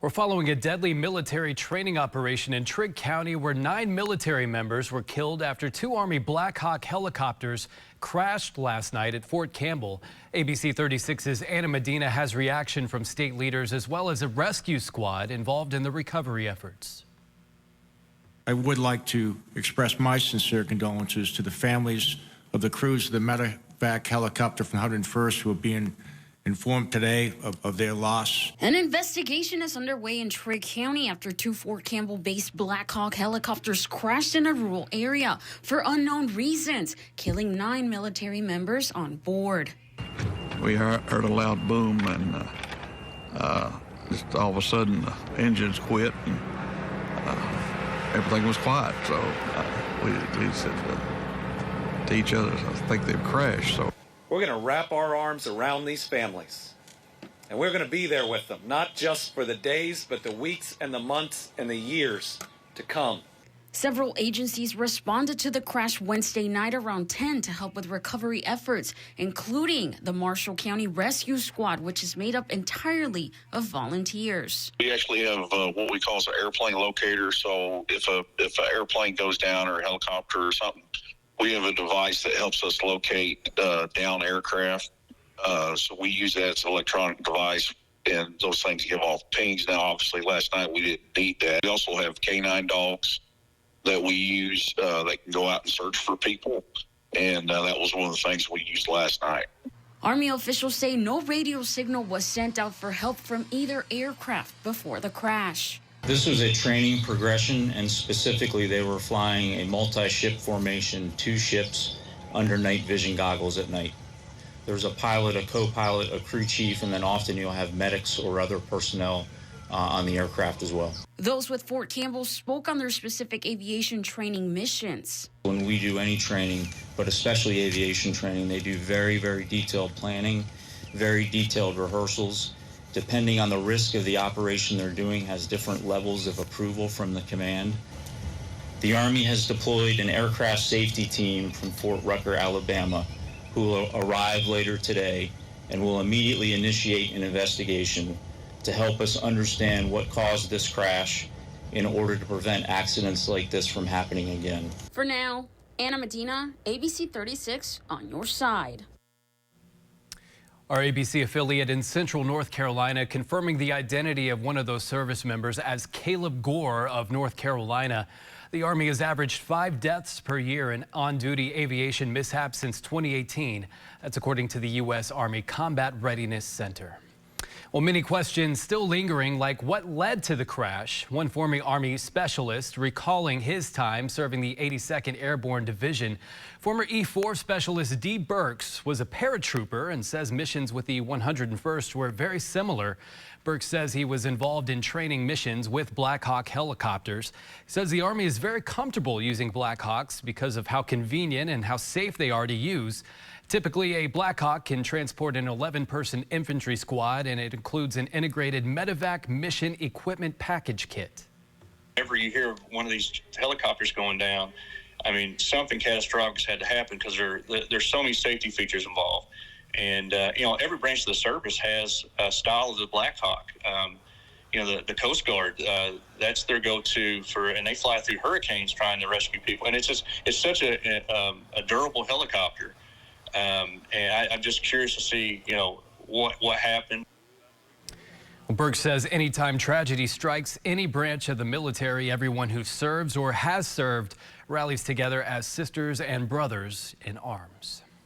We're following a deadly military training operation in Trigg County where 9 military members were killed after 2 Army Black Hawk helicopters crashed last night at Fort Campbell. ABC 36's Anna Medina has reaction from state leaders as well as a rescue squad involved in the recovery efforts. I would like to express my sincere condolences to the families of the crews of the medevac helicopter from 101st who are being informed today of their loss. An investigation is underway in Trigg County after 2 Fort Campbell-based Black Hawk helicopters crashed in a rural area for unknown reasons, killing 9 military members on board. We heard a loud boom, and just all of a sudden the engines quit, and everything was quiet. So we said to each other, I think they've crashed. So we're going to wrap our arms around these families, and we're going to be there with them, not just for the days, but the weeks and the months and the years to come. Several agencies responded to the crash Wednesday night around 10 to help with recovery efforts, including the Marshall County Rescue Squad, which is made up entirely of volunteers. We actually have what we call an airplane locator. So if an airplane goes down or a helicopter or something, we have a device that helps us locate down aircraft. So we use that as an electronic device, and those things give off pings. Now, obviously, last night we didn't need that. We also have canine dogs that we use that can go out and search for people, and that was one of the things we used last night. Army officials say no radio signal was sent out for help from either aircraft before the crash. This was a training progression, and specifically they were flying a multi-ship formation, 2 ships under night vision goggles at night. There was a pilot, a co-pilot, a crew chief, and then often you'll have medics or other personnel on the aircraft as well. Those with Fort Campbell spoke on their specific aviation training missions. When we do any training, but especially aviation training, they do very, very detailed planning, very detailed rehearsals. Depending on the risk of the operation they're doing, has different levels of approval from the command. The Army has deployed an aircraft safety team from Fort Rucker, Alabama, who will arrive later today and will immediately initiate an investigation to help us understand what caused this crash in order to prevent accidents like this from happening again. For now, Anna Medina, ABC 36 on your side. Our ABC affiliate in Central North Carolina confirming the identity of one of those service members as Caleb Gore of North Carolina. The Army has averaged 5 deaths per year in on-duty aviation mishaps since 2018. That's according to the U.S. Army Combat Readiness Center. Well, many questions still lingering, like what led to the crash. One former Army specialist recalling his time serving the 82nd Airborne Division. Former E-4 specialist Dee Burks was a paratrooper and says missions with the 101st were very similar. Burks says he was involved in training missions with Black Hawk helicopters. He says the Army is very comfortable using Black Hawks because of how convenient and how safe they are to use. Typically, a Black Hawk can transport an 11-person infantry squad, and it includes an integrated medevac mission equipment package kit. Whenever you hear of one of these helicopters going down, I mean, something catastrophic has had to happen because there's so many safety features involved. And, every branch of the service has a style of the Black Hawk. The Coast Guard, that's their go-to and they fly through hurricanes trying to rescue people. And it's such a durable helicopter. And I'm just curious to see, what happened. Well, Burke says anytime tragedy strikes any branch of the military, everyone who serves or has served rallies together as sisters and brothers in arms.